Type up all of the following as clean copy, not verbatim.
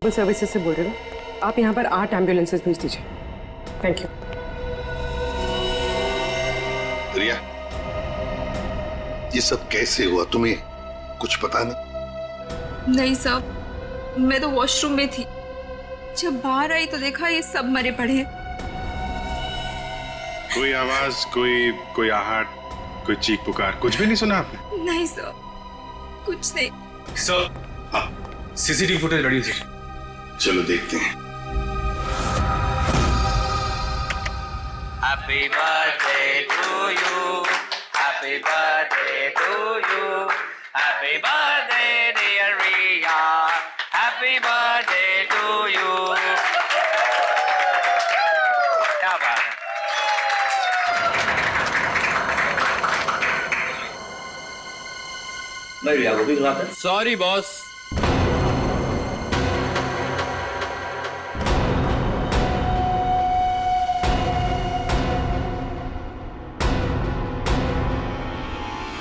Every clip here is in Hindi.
सर्विसेज से बोल रहे हो? आप यहाँ पर 8 एम्बुलेंसेज भेज दीजिए। Thank you. रिया, ये सब कैसे हुआ, तुम्हें कुछ पता नहीं? नहीं साहब, मैं तो वॉशरूम में थी। जब बाहर आई तो देखा ये सब मरे पड़े हैं। कोई आवाज, कोई आहट, कोई चीख पुकार, कुछ भी नहीं सुना आपने? नहीं सर, कुछ नहीं। सर, हाँ, सीसीटीवी फुटेज रेडी है। चलो देखते हैं। Happy birthday to you. Happy birthday to you. Happy birthday dear Riya. Happy birthday to you. क्या बात है? नहीं रिया, वो भी गलत है। Sorry boss.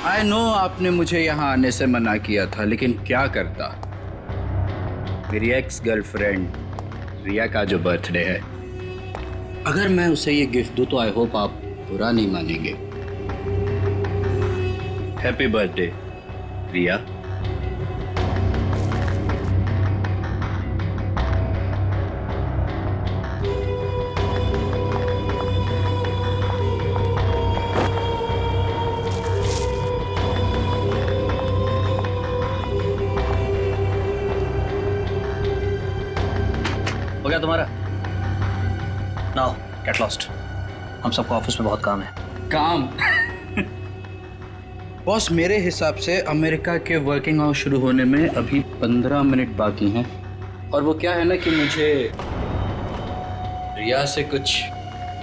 आई नो आपने मुझे यहाँ आने से मना किया था, लेकिन क्या करता। मेरी एक्स गर्लफ्रेंड रिया का जो बर्थडे है, अगर मैं उसे ये गिफ्ट दूँ तो आई होप आप बुरा नहीं मानेंगे। हैप्पी बर्थडे रिया। हो गया तुम्हारा? Now get lost. हम सबको ऑफिस में बहुत काम है। काम बॉस, मेरे हिसाब से अमेरिका के वर्किंग आवर्स शुरू होने में अभी 15 मिनट बाकी हैं। और वो क्या है ना कि मुझे रिया से कुछ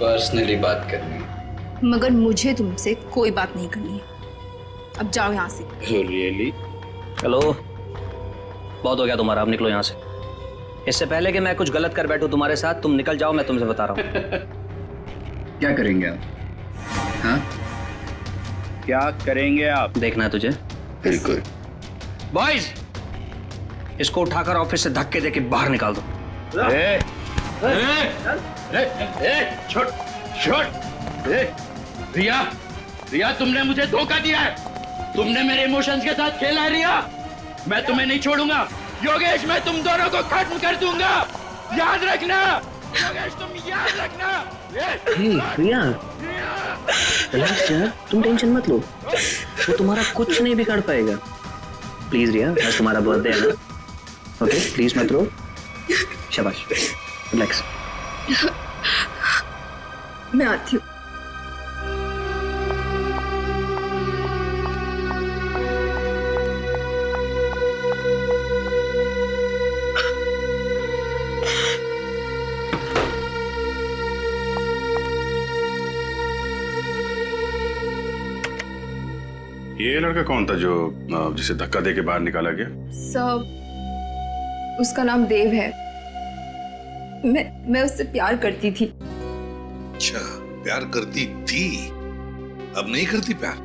पर्सनली बात करनी है। मगर मुझे तुमसे कोई बात नहीं करनी है। अब जाओ यहाँ से। रियली? हेलो, बहुत हो गया तुम्हारा, अब निकलो यहाँ से। इससे पहले कि मैं कुछ गलत कर बैठूं तुम्हारे साथ, तुम निकल जाओ, मैं तुमसे बता रहा हूँ। क्या करेंगे आप? हाँ, क्या करेंगे आप? देखना है तुझे? बिल्कुल। बॉयज, इसको उठाकर ऑफिस से धक्के देके बाहर निकाल दो। रिया, रिया तुमने मुझे धोखा दिया है। तुमने मेरे इमोशंस के साथ खेला है रिया। मैं तुम्हें नहीं छोड़ूंगा। योगेश, मैं तुम दोनों को खत्म कर दूंगा, याद रखना। योगेश, तुम याद रखना। रिया, रिलैक्स यार, तुम टेंशन मत लो, वो तुम्हारा कुछ नहीं बिगाड़ पाएगा। प्लीज रिया, आज तुम्हारा बर्थडे है ना, ओके? प्लीज मत रो। शाबाश, रिलैक्स। मैं आती हूँ। ये लड़का कौन था जो जिसे धक्का दे के बाहर निकाला गया? सब, उसका नाम देव है। मैं उससे प्यार करती थी। अच्छा, प्यार करती थी, अब नहीं करती प्यार?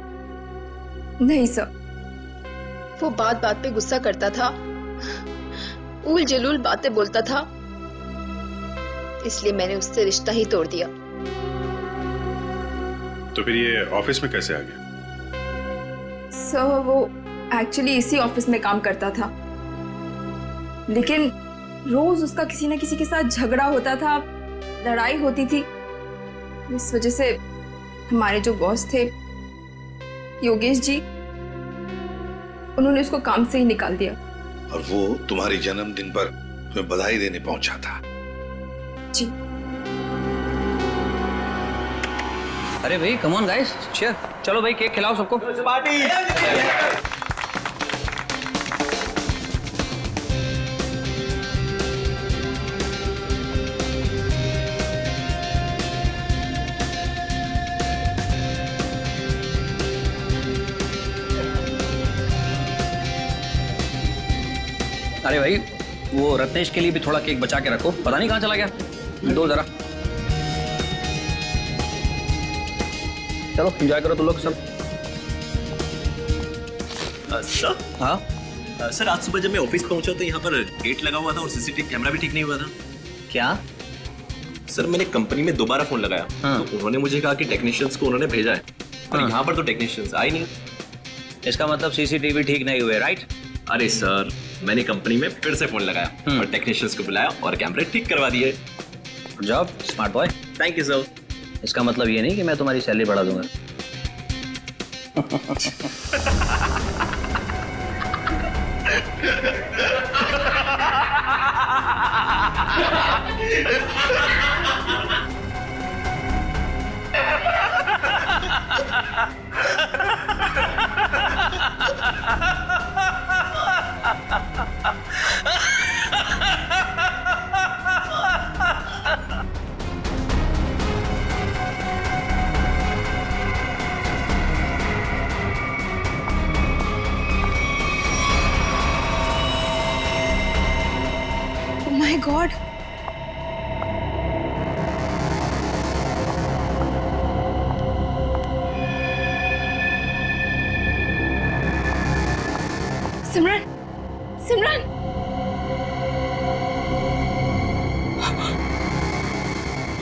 नहीं सर, वो बात बात पे गुस्सा करता था, उल जलूल बातें बोलता था, इसलिए मैंने उससे रिश्ता ही तोड़ दिया। तो फिर ये ऑफिस में कैसे आ गया? सर, वो एक्चुअली इसी ऑफिस में काम करता था, लेकिन रोज उसका किसी न किसी के साथ झगड़ा होता था, लड़ाई होती थी। इस वजह से हमारे जो बॉस थे योगेश जी, उन्होंने उसको काम से ही निकाल दिया। और वो तुम्हारे जन्मदिन पर तुम्हें बधाई देने पहुंचा था? जी। अरे भाई, कम ऑन गाइस, चीयर। चलो भाई, केक खिलाओ सबको। पार्टी। अरे भाई, वो रत्नेश के लिए भी थोड़ा केक बचा के रखो, पता नहीं कहाँ चला गया। दो जरा। चलो एंजॉय करो तुम लोग सब। अच्छा, हाँ सर आज सुबह जब मैं ऑफिस पहुंचा तो यहाँ पर गेट लगा हुआ था और सीसीटीवी कैमरा भी ठीक नहीं हुआ था। क्या? सर मैंने कंपनी में दोबारा फोन लगाया तो उन्होंने मुझे कहा कि टेक्नीशियंस को उन्होंने भेजा है और यहाँ पर तो टेक्नीशियंस आए नहीं। इसका मतलब सीसीटीवी ठीक नहीं हुए, राइट? अरे सर मैंने कंपनी में फिर से फोन लगाया और टेक्नीशियंस को बुलाया और कैमरे ठीक करवा दिए। Good job smart boy. Thank you sir. इसका मतलब ये नहीं कि मैं तुम्हारी सैलरी बढ़ा दूंगा। Oh my God. सिमरन, सिमरन,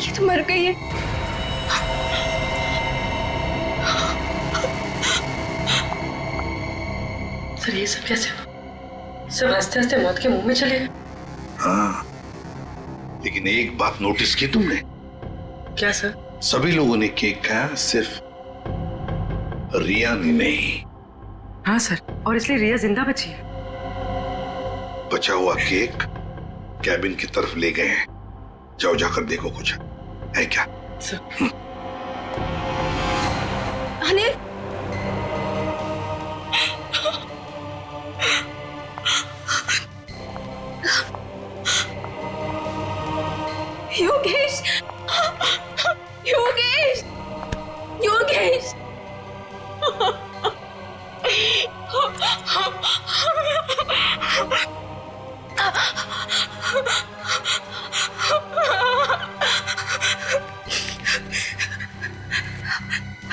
ये तो मर गई है। सर ये सब कैसे हुआ? सब हंसते हंसते मौत के मुंह में चले गए। हाँ, लेकिन एक बात नोटिस की तुमने? क्या सर? सभी लोगों ने केक खाया, सिर्फ रिया ने नहीं। हाँ सर, और इसलिए रिया जिंदा बची है। बचा हुआ केक कैबिन की तरफ ले गए हैं। जाओ जाकर देखो कुछ है क्या। Anil, Yogesh, Yogesh, Yogesh.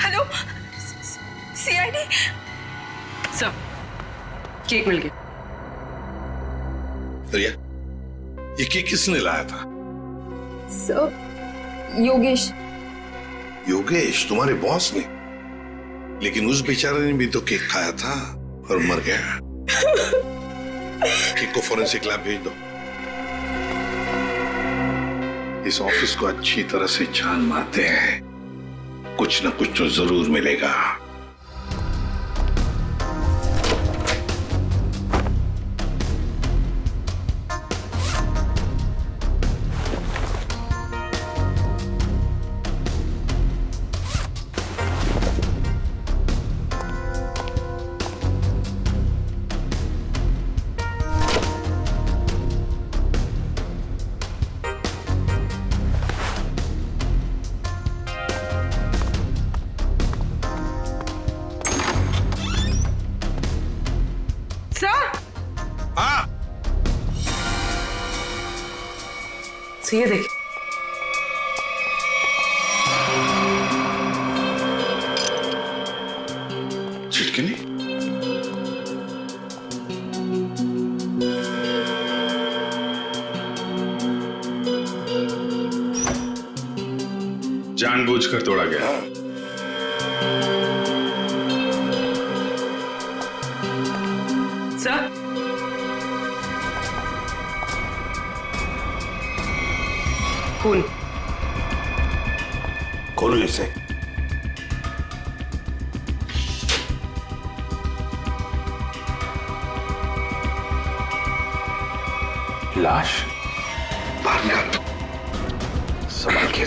Hello, CID. Sir cake मिल गया। रिया, ये केक किसने लाया था? सर योगेश। योगेश तुम्हारे बॉस ने? लेकिन उस बेचारे ने भी तो केक खाया था और मर गया। केक को फॉरेंसिक लैब भेज दो। इस ऑफिस को अच्छी तरह से छान मारते हैं, कुछ ना कुछ तो जरूर मिलेगा। ये देखिए, चिटकनी। जानबूझकर तोड़ा गया। सर खून। खोलो इसे। लाश बाहर निकाल, संभाल के।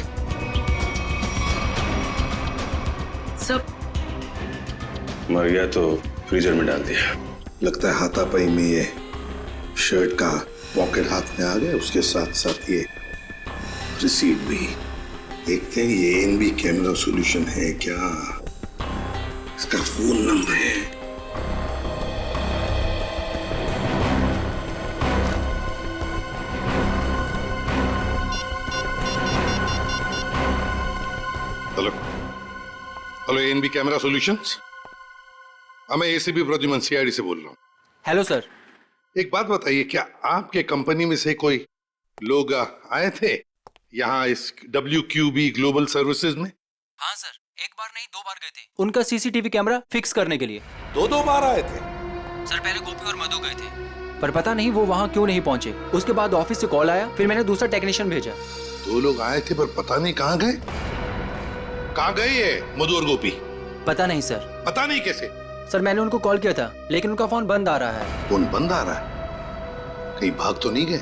सब मर गया तो फ्रीजर में डाल दिया। लगता है हाथापाई में ये शर्ट का पॉकेट हाथ में आ गया, उसके साथ साथ ये रिसीट भी। देखते हैं ये एएनबी कैमरा सॉल्यूशन है क्या, इसका फोन नंबर है। Hello hello, ANB camera solutions. मैं एसीपी प्रद्युमन सीआईडी से बोल रहा हूँ। हेलो सर, एक बात बताइए, क्या आपके कंपनी में से कोई लोग आए थे यहाँ इस WQB ग्लोबल सर्विसेज में? हाँ सर, एक बार नहीं 2 बार गए थे उनका CCTV कैमरा फिक्स करने के लिए। 2 बार आए थे? सर पहले गोपी और मधु गए थे, पर पता नहीं वो वहाँ क्यों नहीं पहुंचे। उसके बाद ऑफिस से कॉल आया, फिर मैंने दूसरा टेक्नीशियन भेजा। 2 लोग आए थे पर पता नहीं कहाँ गए। कहाँ गए ये मधु और गोपी? पता नहीं सर। पता नहीं कैसे? सर मैंने उनको कॉल किया था, लेकिन उनका फोन बंद आ रहा है। फोन बंद आ रहा है? कहीं भाग तो नहीं गए?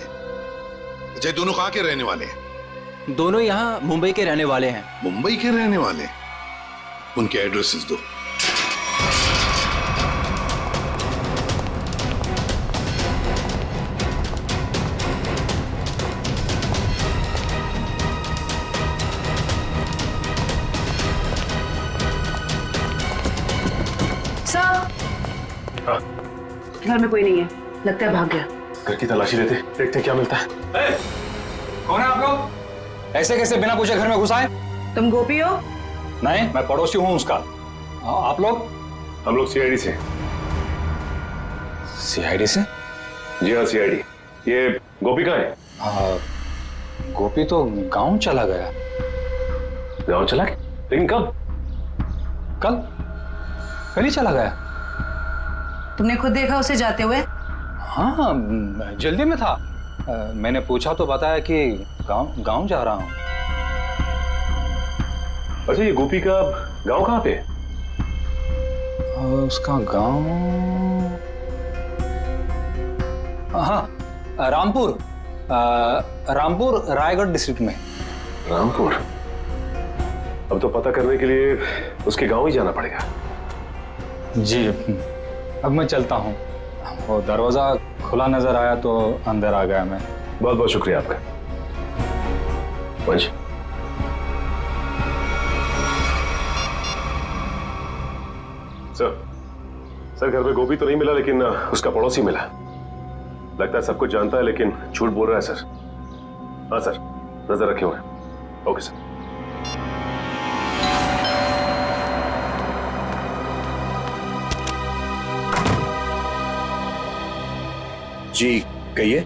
अच्छा, दोनों कहाँ के रहने वाले हैं? दोनों यहाँ मुंबई के रहने वाले हैं। मुंबई के रहने वाले? उनके एड्रेसेस दो। घर में कोई नहीं है, लगता है भाग गया। घर की तलाशी लेते, देखते क्या मिलता है। कौन है आप लोग? ऐसे कैसे बिना पूछे घर में घुस आए? तुम गोपी हो? नहीं, मैं पड़ोसी हूँ उसका। आप लोग? हम लोग CID से। CID से? जी हाँ, CID। ये गोपी कहाँ है? गोपी तो गांव चला गया। गाँव चला गया? लेकिन कब? कल ही चला गया। तुमने खुद देखा उसे जाते हुए? हाँ, जल्दी में था। मैंने पूछा तो बताया कि गांव जा रहा हूँ। अच्छा, ये गोपी का गांव कहाँ पे? उसका गांव, हाँ, रामपुर रायगढ़ डिस्ट्रिक्ट में। रामपुर? अब तो पता करने के लिए उसके गांव ही जाना पड़ेगा। जी, अब मैं चलता हूँ। वो दरवाजा खुला नजर आया तो अंदर आ गया मैं। बहुत बहुत शुक्रिया आपका। वंश, सर घर में गोपी तो नहीं मिला, लेकिन उसका पड़ोसी मिला। लगता है सब कुछ जानता है, लेकिन झूठ बोल रहा है सर। हाँ सर, नजर रखे हुए। Okay sir. जी कहिए।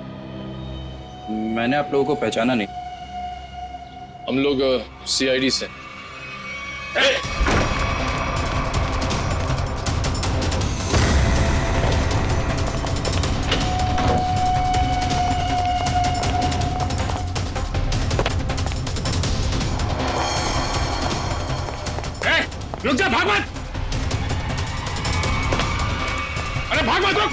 मैंने आप लोगों को पहचाना नहीं। हम लोग CID से। रुक जा, भाग मत! अरे भाग मत, रुक!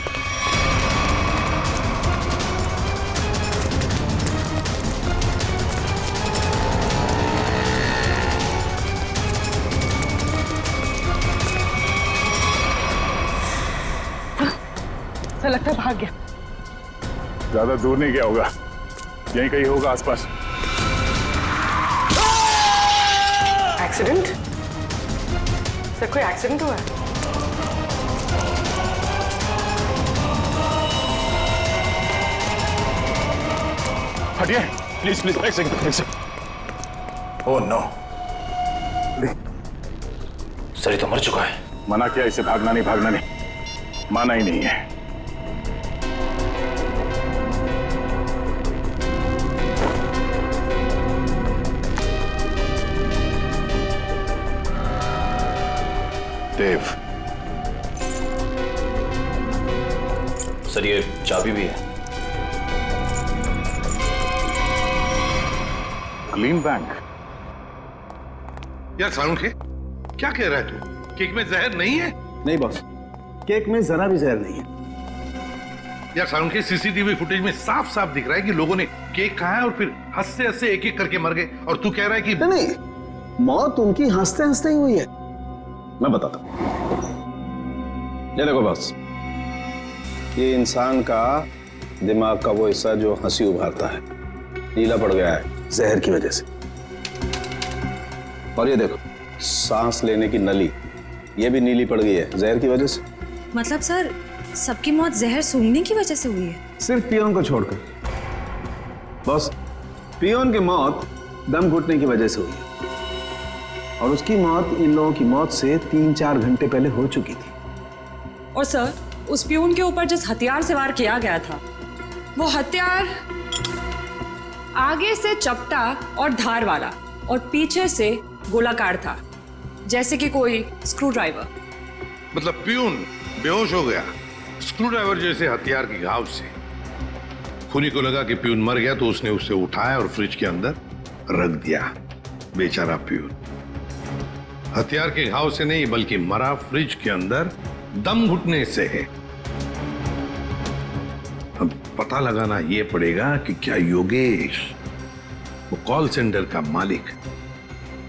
ऐसा लगता है भाग गया। ज्यादा दूर नहीं गया होगा, यहीं कहीं होगा आसपास। एक्सीडेंट? सर कोई एक्सीडेंट हुआ है? हटिए प्लीज प्लीज, एक सेकंड। ओह नो, सर ये तो मर चुका है। मना किया इसे भागना नहीं, माना ही नहीं है। देव, सर ये चाबी भी है। Clean bank. यार सालुंखे, क्या कह रहा है तू? केक में जहर नहीं है? नहीं बॉस, केक में जरा भी जहर नहीं है। यार सालुंखे, CCTV फुटेज में साफ साफ दिख रहा है कि लोगों ने केक खाया और फिर हंसते हंसते एक एक करके मर गए, और तू कह रहा है कि नहीं, मौत उनकी हंसते हंसते ही हुई है। मैं बताता हूं। ये देखो बॉस, ये इंसान का दिमाग का वो हिस्सा जो हंसी उभारता है, नीला पड़ गया है जहर की वजह से। और ये देखो, सांस लेने की नली, ये भी नीली पड़ गई है जहर की वजह से। मतलब सर, सबकी मौत जहर सूंघने की वजह से हुई है? सिर्फ पियोन को छोड़कर। बॉस, पियोन की मौत दम घुटने की वजह से हुई है, और उसकी मौत इन लोगों की मौत से 3-4 घंटे पहले हो चुकी थी। और सर, उस प्यून के ऊपर जिस हथियार से वार किया गया था वो हथियार आगे से चपटा और धार वाला और पीछे से गोलाकार था, जैसे कि कोई स्क्रू ड्राइवर। मतलब प्यून बेहोश हो गया स्क्रू ड्राइवर जैसे हथियार के घाव से। खूनी को लगा कि प्यून मर गया तो उसने उसे उठाया और फ्रिज के अंदर रख दिया। बेचारा प्यून हथियार के घाव से नहीं बल्कि मरा फ्रिज के अंदर दम घुटने से है। अब पता लगाना यह पड़ेगा कि क्या योगेश वो कॉल सेंटर का मालिक,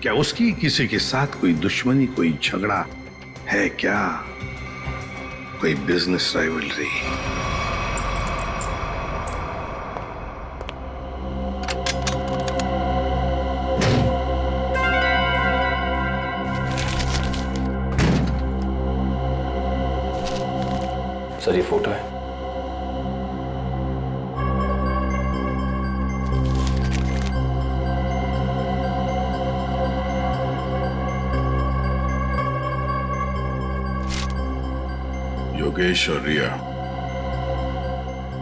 क्या उसकी किसी के साथ कोई दुश्मनी, कोई झगड़ा है क्या, कोई बिजनेस राइवलरी। सर ये फोटो है। योगेश और रिया।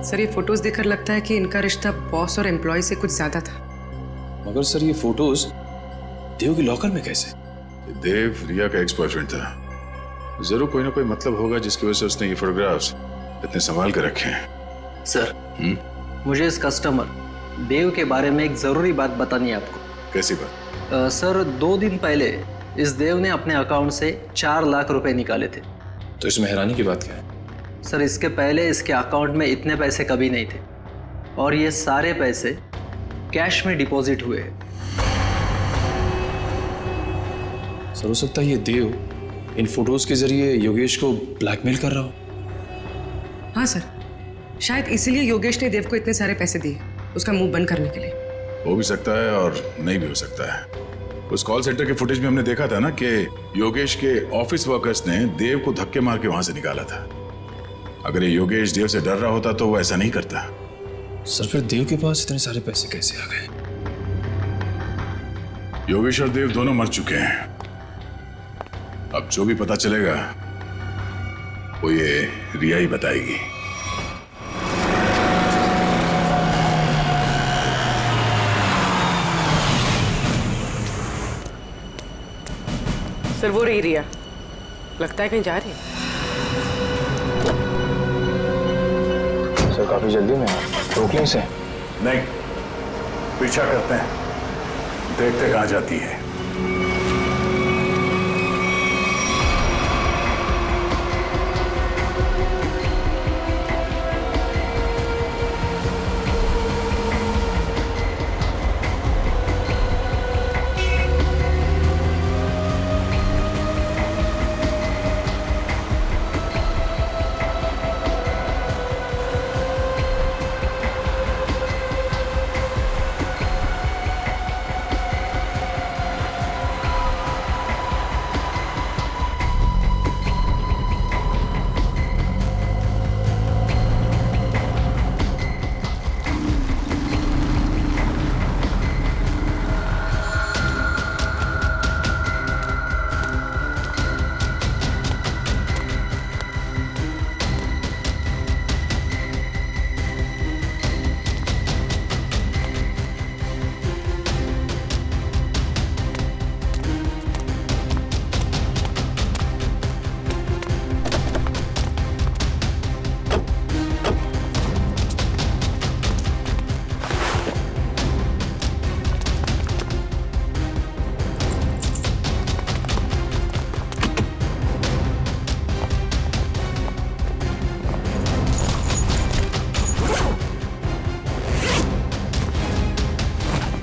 सर ये फोटोज देखकर लगता है कि इनका रिश्ता बॉस और एम्प्लॉय से कुछ ज्यादा था। मगर सर ये फोटोज देव के लॉकर में कैसे? देव रिया का एक्स बॉयफ्रेंड था। जरूर कोई ना कोई मतलब होगा जिसकी वजह से उसने ये फोटोग्राफ्स इतने संभाल के रखे हैं। सर मुझे इस कस्टमर देव के बारे में एक जरूरी बात बतानी है आपको। कैसी बात? सर 2 दिन पहले इस देव ने अपने अकाउंट से 4 लाख रुपए निकाले थे। तो इसमें हैरानी की बात क्या है? सर इसके पहले इसके अकाउंट में इतने पैसे कभी नहीं थे और ये सारे पैसे कैश में डिपॉजिट हुए हैं। सर हो सकता है ये देव इन फोटोज के जरिए योगेश को ब्लैकमेल कर रहा हो। हाँ सर, शायद इसीलिए योगेश ने देव को इतने सारे पैसे दिए उसका मुंह बंद करने के लिए। हो भी सकता है और नहीं भी हो सकता है। उस कॉल सेंटर के फुटेज में हमने देखा था ना कि योगेश के ऑफिस वर्कर्स ने देव को धक्के मार के वहां से निकाला था। अगर ये योगेश देव से डर रहा होता तो वो ऐसा नहीं करता। सर फिर देव के पास इतने सारे पैसे कैसे आ गए? योगेश और देव दोनों मर चुके हैं। अब जो भी पता चलेगा वो ये रिया ही बताएगी। सर वो रही रिया, लगता है कहीं जा रही है। सर काफी जल्दी में रोक लें इसे। नहीं, पीछा करते हैं, देखते कहां जाती है।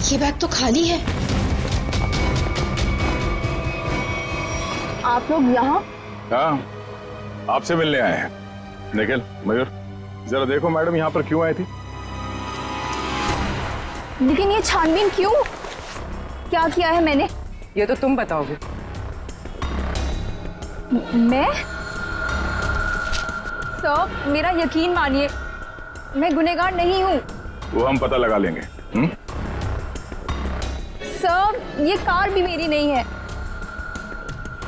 ये बैग तो खाली है। आप लोग यहाँ? हाँ, आपसे मिलने आए हैं। निखिल, मयूर, जरा देखो मैडम यहाँ पर क्यों आई थी? लेकिन ये छानबीन क्यों? क्या किया है मैंने? ये तो तुम बताओगे। मैं? सर, मेरा यकीन मानिए, मैं गुनहगार नहीं हूँ। वो हम पता लगा लेंगे। सर, ये कार भी मेरी नहीं है।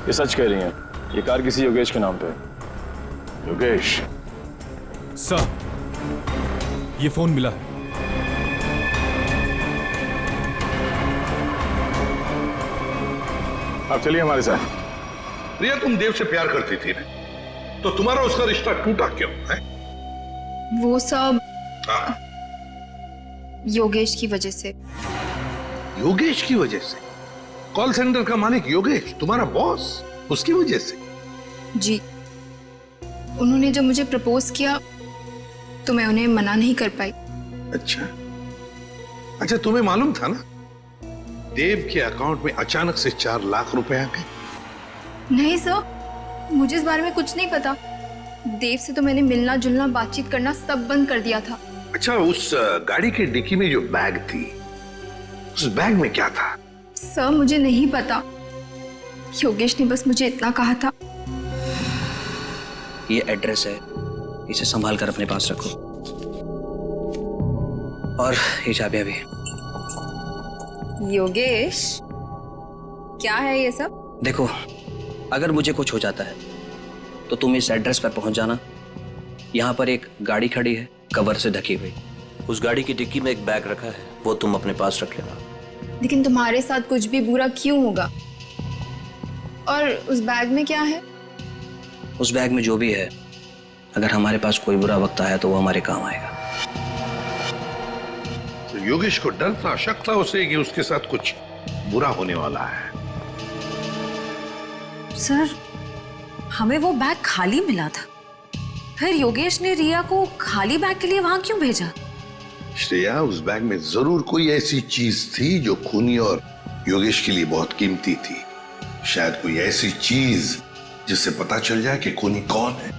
ये सच कह रही हैं, ये कार किसी योगेश के नाम पे है। योगेश, सर, ये फोन मिला है। आप चलिए हमारे साथ। रिया, तुम देव से प्यार करती थी ना, तो तुम्हारा उसका रिश्ता टूटा क्यों है? वो सब योगेश की वजह से। योगेश की वजह से? कॉल सेंटर का मालिक योगेश, तुम्हारा बॉस, उसकी वजह से? जी, उन्होंने जब मुझे प्रपोज किया तो मैं उन्हें मना नहीं कर पाई। अच्छा, तुम्हें मालूम था ना देव के अकाउंट में अचानक से 4 लाख रुपए आ गए? नहीं सर, मुझे इस बारे में कुछ नहीं पता। देव से तो मैंने मिलना जुलना बातचीत करना सब बंद कर दिया था। अच्छा, उस गाड़ी के डिक्की में जो बैग थी, उस बैग में क्या था? सर मुझे नहीं पता, योगेश ने बस मुझे इतना कहा था। ये एड्रेस है, इसे संभाल कर अपने पास रखो। और ये चाबियां भी। योगेश, क्या है ये सब? देखो, अगर मुझे कुछ हो जाता है तो तुम इस एड्रेस पर पहुंच जाना। यहाँ पर एक गाड़ी खड़ी है, कवर से ढकी हुई। उस गाड़ी की डिक्की में एक बैग रखा है, वो तुम अपने पास रख लेना। लेकिन तुम्हारे साथ कुछ भी बुरा क्यों होगा? और उस बैग में क्या है? उस बैग में जो भी है, अगर हमारे पास कोई बुरा वक्त आया तो वो हमारे काम आएगा। तो योगेश को डर था, शक था उसे कि उसके साथ कुछ बुरा होने वाला है। सर, हमें वो बैग खाली मिला था, फिर योगेश ने रिया को खाली बैग के लिए वहां क्यों भेजा? श्रेया, उस बैग में जरूर कोई ऐसी चीज थी जो खूनी और योगेश के लिए बहुत कीमती थी। शायद कोई ऐसी चीज जिससे पता चल जाए कि खूनी कौन है।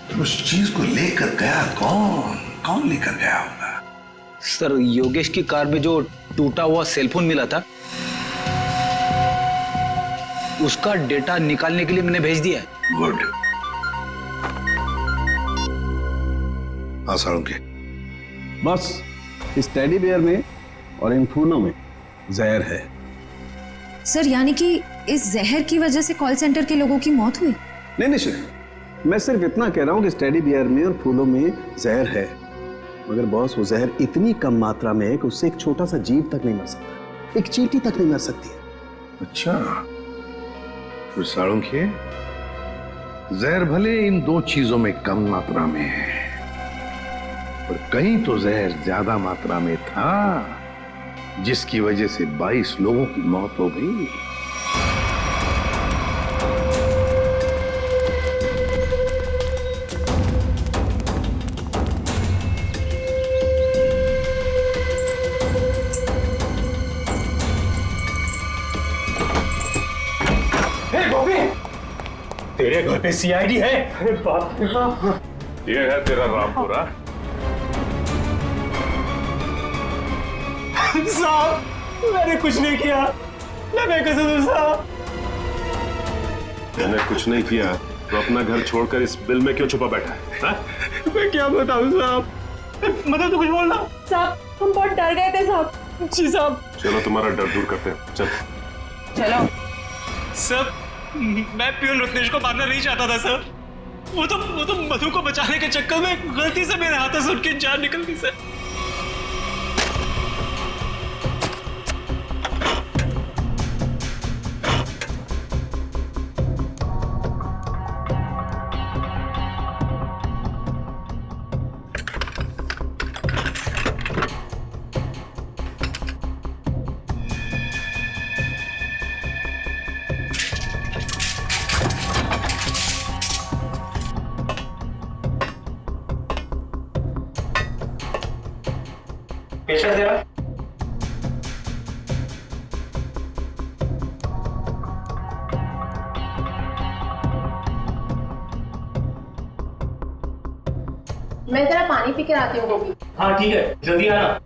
तो उस चीज को लेकर गया कौन लेकर गया होगा? सर, योगेश की कार में जो टूटा हुआ सेलफोन मिला था, उसका डेटा निकालने के लिए मैंने भेज दिया है। गुड। हाँ साळुंखे, बस इस टेडी बियर में और इन फूलों में जहर है। सर, यानी कि इस जहर की वजह से कॉल सेंटर के लोगों की मौत हुई? नहीं श्रेया, मैं सिर्फ इतना कह रहा हूं कि इस टेडी बियर में और फूलों में जहर है, मगर बॉस वो जहर इतनी कम मात्रा में है कि उससे एक छोटा सा जीव तक नहीं मर सकता, एक चींटी तक नहीं मर सकती है। अच्छा, तो साळुंखे, जहर भले इन 2 चीजों में कम मात्रा में है, पर कहीं तो जहर ज्यादा मात्रा में था, जिसकी वजह से 22 लोगों की मौत हो गई। तेरे घर पे सीआईडी है? अरे बाप रे बाप। ये है तेरा रामपुरा। साहब, मैंने कुछ नहीं किया, मैं कसम साहब। मैंने कुछ नहीं किया तो अपना घर छोड़कर इस बिल में क्यों छुपा बैठा है? मैं क्या बताऊं साहब, मतलब तो कुछ बोलना। साहब, हम बहुत डर गए थे साहब। जी साहब। चलो तुम्हारा डर दूर करते हैं, चल। चलो। सर, मैं प्यून रत्नेश को मारना नहीं चाहता था सर। वो तो मधु को बचाने के चक्कर में गलती से मेरे हाथों से उनकी जान निकल गई सर। पेशेंट जरा। मैं जरा पानी पी के आती हूँ गोभी। हाँ ठीक है, जल्दी आना।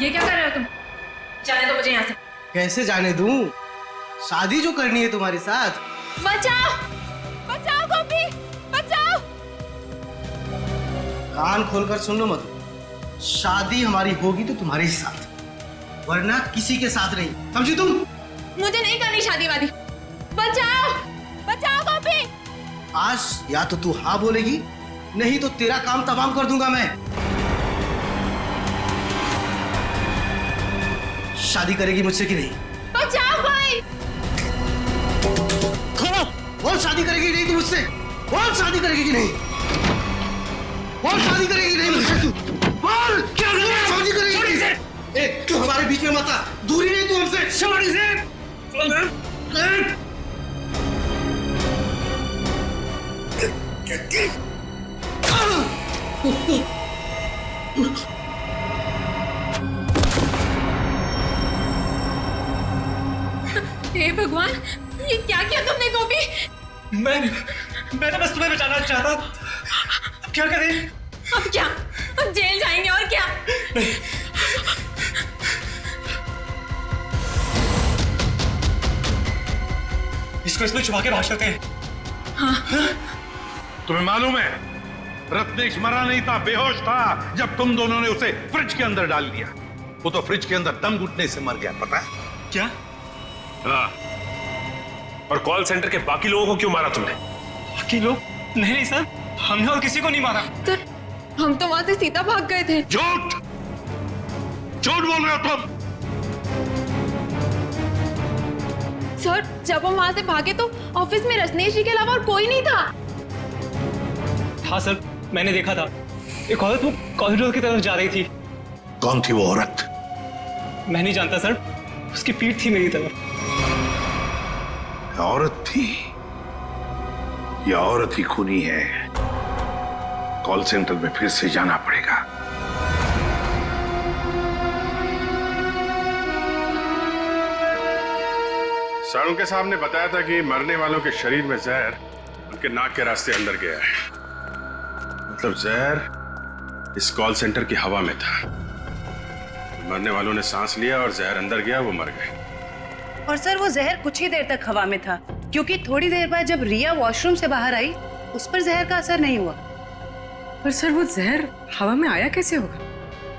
ये क्या कर रहे हो तुम? जाने दो मुझे यहाँ से। कैसे जाने दूं? शादी जो करनी है तुम्हारे साथ। बचाओ बचाओ गोपी बचाओ। कान खोलकर सुन लो मधु, शादी हमारी होगी तो तुम्हारे ही साथ, वरना किसी के साथ नहीं, समझी तुम? मुझे नहीं करनी शादी वादी। बचाओ बचाओ गोपी। आज या तो तू हाँ बोलेगी, नहीं तो तेरा काम तमाम कर दूंगा मैं। शादी करेगी मुझसे कि नहीं? बचाओ भाई। खोलो, बोल शादी करेगी नहीं तू मुझसे? बोल शादी करेगी कि नहीं? बोल शादी करेगी नहीं मुझसे तू? बोल क्या शादी करेगी नहीं? ए, तू हमारे बीच में मत आ, दूरी नहीं तू हमसे। शादी से हे भगवान, ये क्या किया तुमने गोपी? मैंने बस तुम्हें बचाना चाहता। अब क्या करें? अब क्या? अब जेल जाएंगे और क्या? इसको इसमें छुपा के भाग सकते हैं। हाँ। तुम्हें मालूम है रत्नेश मरा नहीं था, बेहोश था जब तुम दोनों ने उसे फ्रिज के अंदर डाल दिया। वो तो फ्रिज के अंदर दम घुटने से मर गया, पता है? क्या? हाँ। और कॉल सेंटर के बाकी लोगों को क्यों मारा तुमने? बाकी लोग? नहीं सर, हमने और किसी को नहीं मारा। सर, हम तो वहां से सीधा भाग गए थे। झूठ झूठ बोल रहे हो तुम। सर, जब हम वहां से भागे तो ऑफिस में रत्नेश जी के अलावा और कोई नहीं था। हाँ सर, मैंने देखा था। एक औरत वो कॉरिडोर की तरफ जा रही थी। कौन थी वो औरत? मैं नहीं जानता सर, उसकी पीठ थी मेरी तरफ। औरत थी? ये औरत ही खूनी है। कॉल सेंटर में फिर से जाना पड़ेगा। साळुंके साहब ने बताया था कि मरने वालों के शरीर में जहर उनके नाक के रास्ते अंदर गया है। मतलब जहर इस कॉल सेंटर की हवा में था। मरने वालों ने सांस लिया और जहर अंदर गया, वो मर गए। और सर, वो जहर कुछ ही देर तक हवा में था, क्योंकि थोड़ी देर बाद जब रिया वॉशरूम से बाहर आई उस पर जहर का असर नहीं हुआ। पर सर, वो जहर हवा में आया कैसे होगा?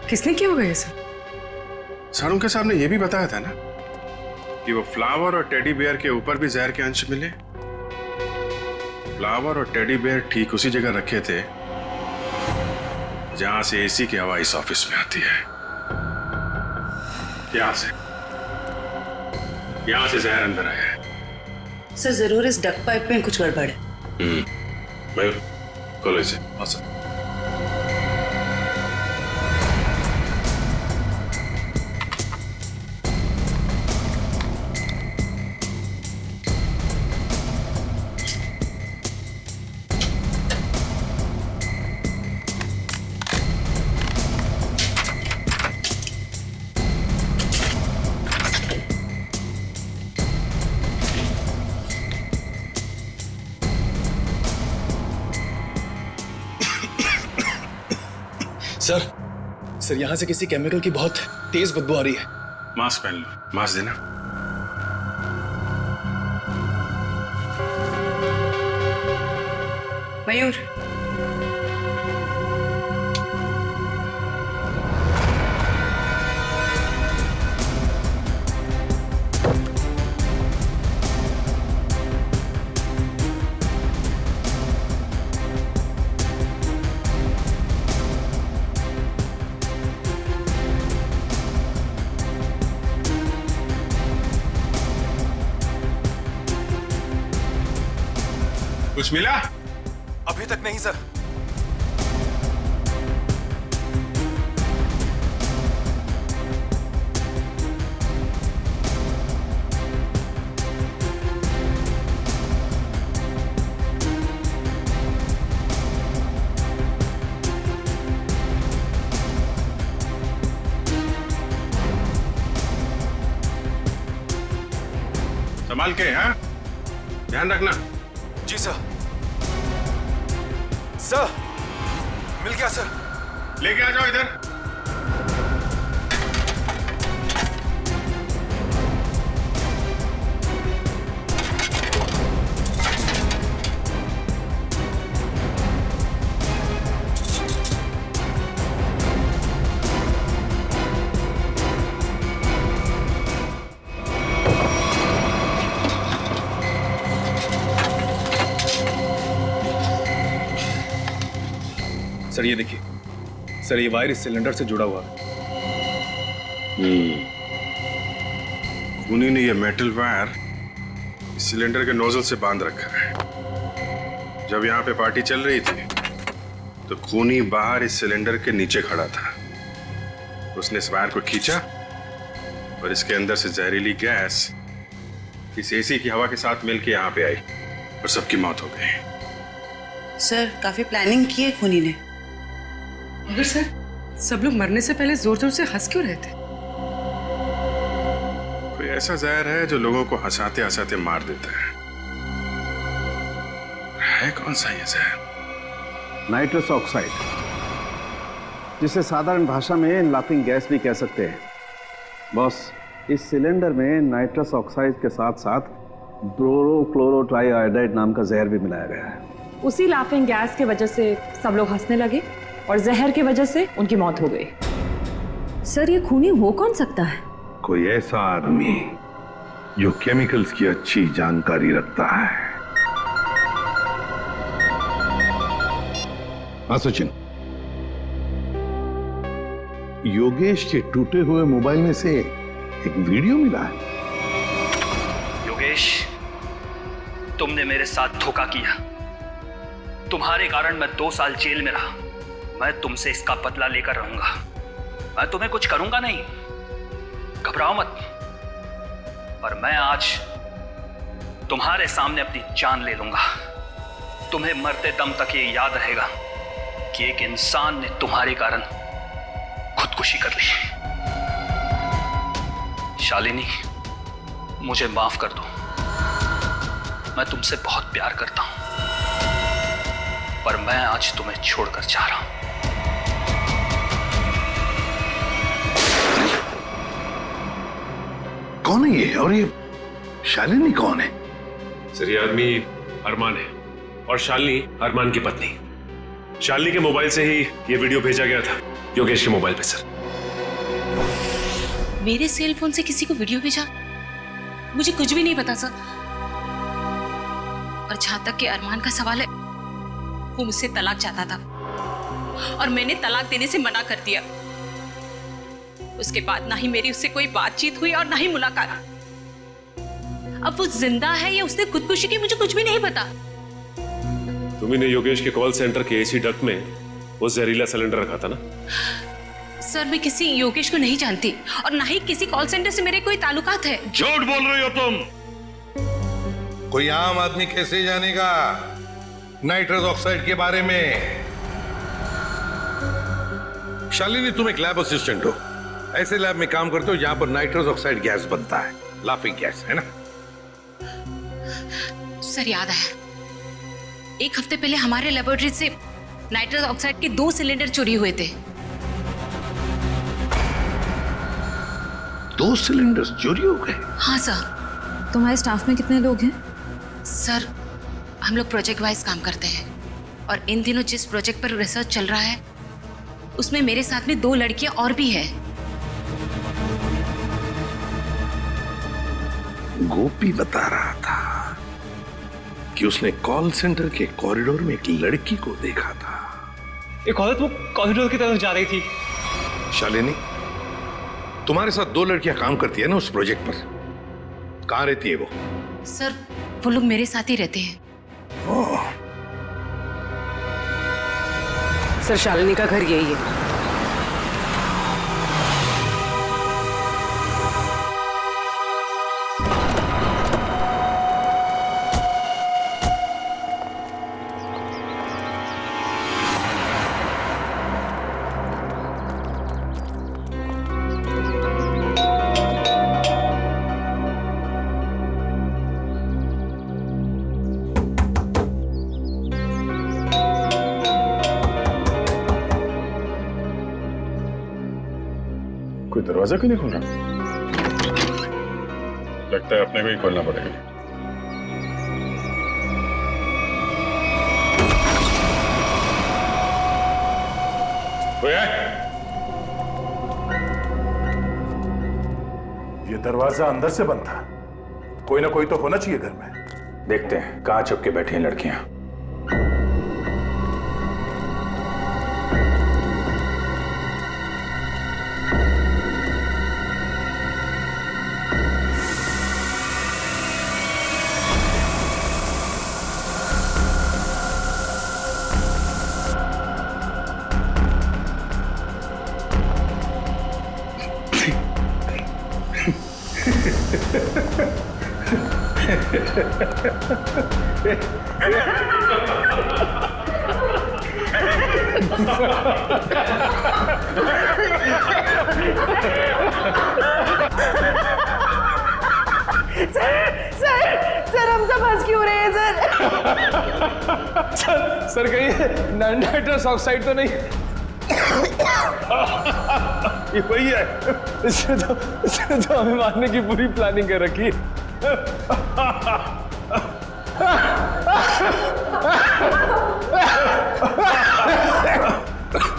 किसने किया होगा ये सब? साळुंके साहब ने यह भी बताया था ना कि वो फ्लावर और टेडी बेयर के ऊपर भी जहर के अंश मिले। फ्लावर और टेडी बेयर ठीक उसी जगह रखे थे जहां से एसी की हवा इस ऑफिस में आती है। यहां से जहर अंदर आया है। सर, जरूर इस डक पाइप में कुछ गड़बड़ है। मयूर, खोलो इसे। सर। सर, यहाँ से किसी केमिकल की बहुत तेज बदबू आ रही है। मास्क पहन लो। मास्क देना। मयूर, कुछ मिला? अभी तक नहीं सर। संभाल के, हाँ? ध्यान रखना। जी सर। सर, मिल गया सर। लेके आ जाओ इधर। सर ये देखिए, सर ये वायर इस सिलेंडर से जुड़ा हुआ है। खूनी ने ये मेटल वायर इस सिलेंडर के नोजल से बांध रखा है। जब यहाँ पे पार्टी चल रही थी तो खूनी बाहर इस सिलेंडर के नीचे खड़ा था। उसने इस वायर को खींचा और इसके अंदर से जहरीली गैस इस एसी की हवा के साथ मिलकर यहाँ पे आई और सबकी मौत हो गई। सर काफी प्लानिंग की है खूनी ने। मगर सर सब लोग मरने से पहले जोर जोर से हंस क्यों रहे थे? कोई ऐसा जहर है जो लोगों को हंसाते हंसाते मार देता है कौन सा ये जहर? नाइट्रस ऑक्साइड, जिसे साधारण भाषा में लाफिंग गैस भी कह सकते हैं। बॉस, इस सिलेंडर में नाइट्रस ऑक्साइड के साथ साथ ब्रोरोक्लोरोट्राइआयोडाइड नाम का जहर भी मिलाया गया है। उसी लाफिंग गैस की वजह से सब लोग हंसने लगे और जहर की वजह से उनकी मौत हो गई। सर ये खूनी हो कौन सकता है? कोई ऐसा आदमी जो केमिकल्स की अच्छी जानकारी रखता है। हाँ सचिन, योगेश के टूटे हुए मोबाइल में से एक वीडियो मिला है। योगेश, तुमने मेरे साथ धोखा किया। तुम्हारे कारण मैं 2 साल जेल में रहा। मैं तुमसे इसका बदला लेकर रहूंगा। मैं तुम्हें कुछ करूंगा नहीं, घबराओ मत। पर मैं आज तुम्हारे सामने अपनी जान ले लूंगा। तुम्हें मरते दम तक ये याद रहेगा कि एक इंसान ने तुम्हारे कारण खुदकुशी कर ली। शालिनी, मुझे माफ कर दो। मैं तुमसे बहुत प्यार करता हूं, पर मैं आज तुम्हें छोड़कर जा रहा हूं। कौन है ये? और ये शालिनी कौन है? सर ये आदमी अरमान है और शालिनी अरमान की पत्नी। शालिनी के मोबाइल से ही ये वीडियो भेजा गया था योगेश के मोबाइल पे। सर मेरे सेल फोन से किसी को वीडियो भेजा? मुझे कुछ भी नहीं पता सर। और जहां तक कि अरमान का सवाल है, वो मुझसे तलाक चाहता था और मैंने तलाक देने से मना कर दिया। उसके बाद ना ही मेरी उससे कोई बातचीत हुई और ना ही मुलाकात। अब वो जिंदा है या उसने खुदकुशी की, मुझे कुछ भी नहीं पता। तुमने योगेश के कॉल सेंटर के एसी डक्ट में वो जहरीला सिलेंडर रखा था ना? सर मैं किसी योगेश को नहीं जानती और ना ही किसी कॉल सेंटर से मेरे कोई ताल्लुकात है। झूठ बोल रही हो तुम। कोई आम आदमी कैसे जानेगा नाइट्रस ऑक्साइड के बारे में? शालिनी, तुम एक लैब असिस्टेंट हो। ऐसे लैब में काम करते हो जहां पर नाइट्रस ऑक्साइड गैस बनता है, लाफिंग गैस, है ना? सर याद है, 1 हफ्ते पहले हमारे लेबोरेटरी से नाइट्रस ऑक्साइड के 2 सिलेंडर चोरी हुए थे। 2 सिलेंडर चोरी हो गए? हाँ सर। तुम्हारे स्टाफ में कितने लोग हैं? सर हम लोग प्रोजेक्ट वाइज काम करते हैं और इन दिनों जिस प्रोजेक्ट पर रिसर्च चल रहा है उसमें मेरे साथ में 2 लड़कियां और भी हैं। गोपी बता रहा था कि उसने कॉल सेंटर के कॉरिडोर में एक लड़की को देखा था। एक औरत वो कॉरिडोर की तरफ जा रही थी। शालिनी, तुम्हारे साथ 2 लड़कियां काम करती है ना उस प्रोजेक्ट पर, कहां रहती है वो? सर वो लोग मेरे साथ ही रहते हैं। सर शालिनी का घर यही है। कोई दरवाजा क्यों नहीं खोल रहा? लगता है अपने को ही खोलना पड़ेगा। कोई है? ये दरवाजा अंदर से बंद था। कोई ना कोई तो होना चाहिए घर में। देखते हैं कहां छुप के बैठी हैं लड़कियां। सर हम सब हंस क्यों रहे हैं सर कहीं नाइट्रस ऑक्साइड तो नहीं? ये वही है, इसने तो हमें मारने की पूरी प्लानिंग कर रखी है।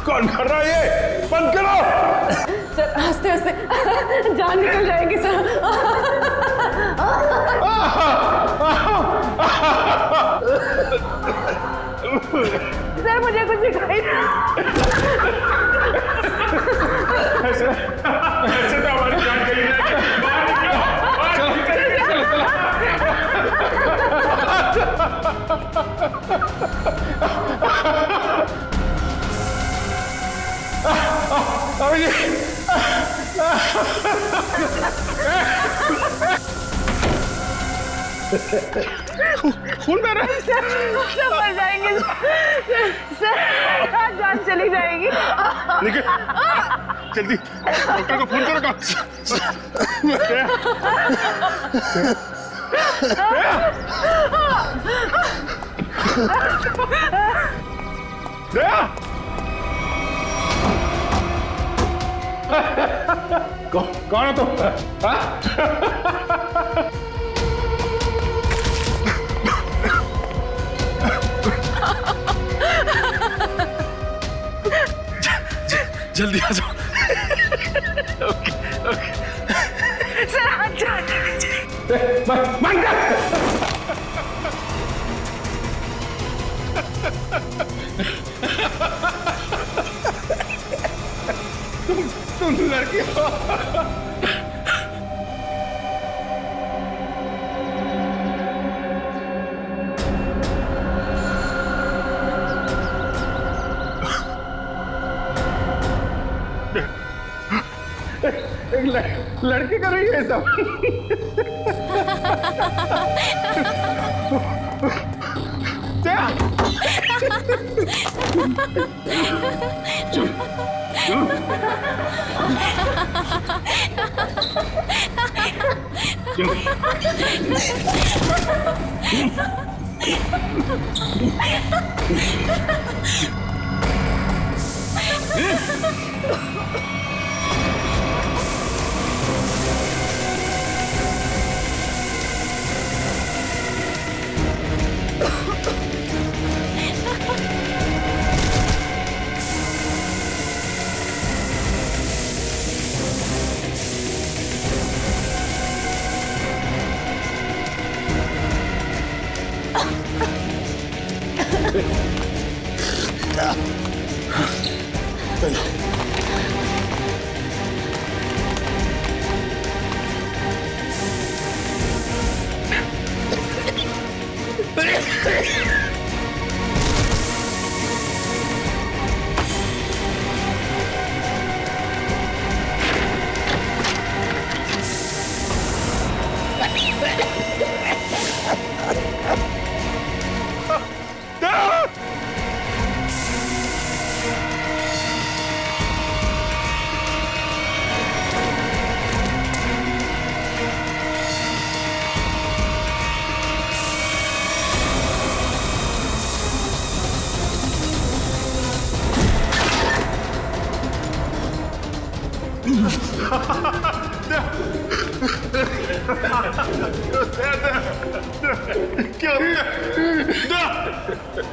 कौन कर रहा है ये? बंद करो। सर हंसते हंसते जान निकल जाएगी सर। सर मुझे कुछ दिखाई ऐसे तो हमारी जान चली जाएगी। खून बह रहा है। सब मर जाएंगे सर, जान चली जाएगी। निकल जल्दी, डॉक्टर को फोन करो। कौन है तुम? जल्दी आ जाओ। ओके ओके सर हाथ तुम लड़की हो। एक लड़की कर रही है सब।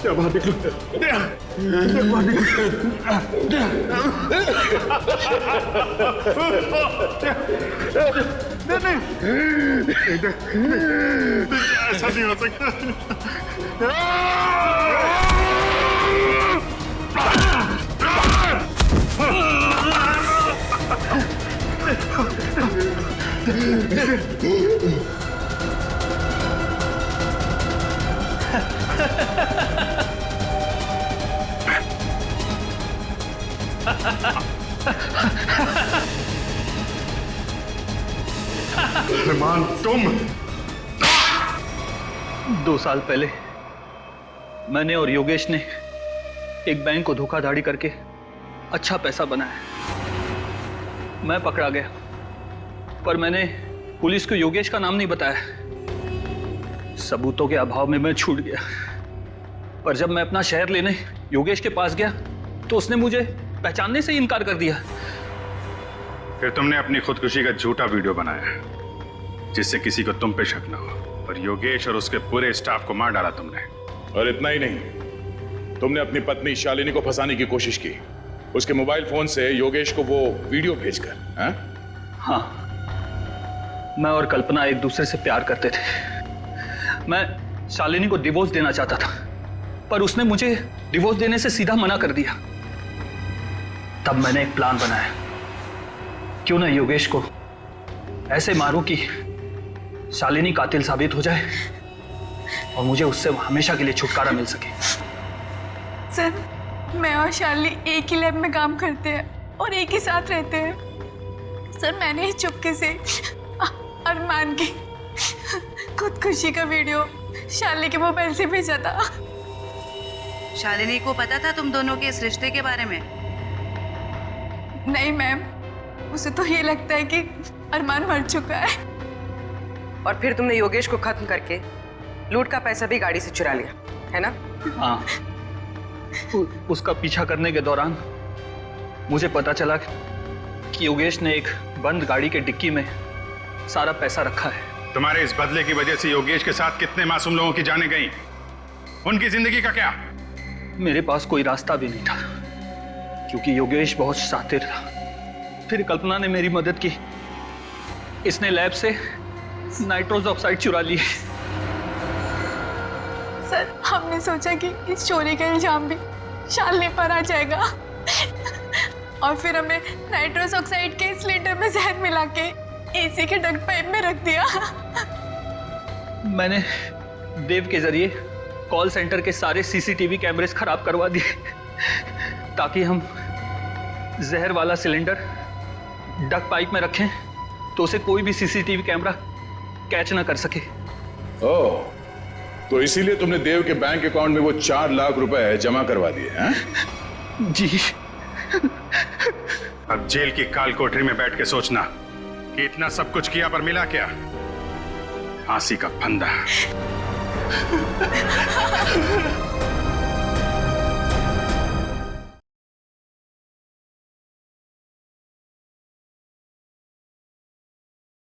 क्या बाहर निकलो, बाहर निकलो। ऐसा नहीं हो सकता। रहमान तुम 2 साल पहले मैंने और योगेश ने एक बैंक को धोखाधड़ी करके अच्छा पैसा बनाया। मैं पकड़ा गया, पर मैंने पुलिस को योगेश का नाम नहीं बताया। सबूतों के अभाव में मैं छूट गया। पर जब मैं अपना शहर लेने योगेश के पास गया तो उसने मुझे पहचानने से इनकार कर दिया। फिर तुमने अपनी खुदकुशी का झूठा वीडियो बनाया जिससे किसी को तुम पे शक ना हो, और योगेश और उसके पूरे स्टाफ को मार डाला तुमने। और इतना ही नहीं, तुमने अपनी पत्नी शालिनी को फंसाने की कोशिश की, उसके मोबाइल फोन से योगेश को वो वीडियो भेजकर। हाँ, मैं और कल्पना एक दूसरे से प्यार करते थे। मैं शालिनी को डिवोर्स देना चाहता था, पर उसने मुझे डिवोर्स देने से सीधा मना कर दिया। तब मैंने एक प्लान बनाया, क्यों ना योगेश को ऐसे मारूं कि शालिनी कातिल साबित हो जाए और मुझे उससे हमेशा के लिए छुटकारा मिल सके। सर, मैं और शालिनी एक ही लैब में काम करते हैं और एक ही साथ रहते हैं। सर, मैंने ही चुपके से अरमान की खुदकुशी का वीडियो शालिनी के मोबाइल से भेजा था। शालिनी को पता था तुम दोनों के इस रिश्ते के बारे में? नहीं मैम, उसे तो ये लगता है कि अरमान मर चुका है। और फिर तुमने योगेश को खत्म करके लूट का पैसा भी गाड़ी से चुरा लिया, है ना? हाँ, उसका पीछा करने के दौरान मुझे पता चला कि योगेश ने एक बंद गाड़ी के डिक्की में सारा पैसा रखा है। तुम्हारे इस बदले की वजह से योगेश के साथ कितने मासूम लोगों की जानें गई, उनकी जिंदगी का क्या? मेरे पास कोई रास्ता भी नहीं था क्योंकि योगेश बहुत शातिर था। फिर कल्पना ने मेरी मदद की। इसने लैब से नाइट्रोस ऑक्साइड चुरा ली। सर, हमने सोचा कि इस चोरी का इल्जाम भी शालिनी पर आ जाएगा और फिर हमें नाइट्रोस ऑक्साइड के सिलेंडर में जहर मिला के एसी के डक्ट पाइप में रख दिया। मैंने देव के जरिए कॉल सेंटर के सारे सीसीटीवी कैमरेस खराब करवा दिए ताकि हम जहर वाला सिलेंडर डक्ट पाइप में रखें तो उसे कोई भी सीसीटीवी कैमरा कैच ना कर सके। ओह, तो इसीलिए तुमने देव के बैंक अकाउंट में वो 4 लाख रुपए जमा करवा दिए हैं? जी। अब जेल की काल कोठरी में बैठ के सोचना कि इतना सब कुछ किया पर मिला क्या? फांसी का फंदा।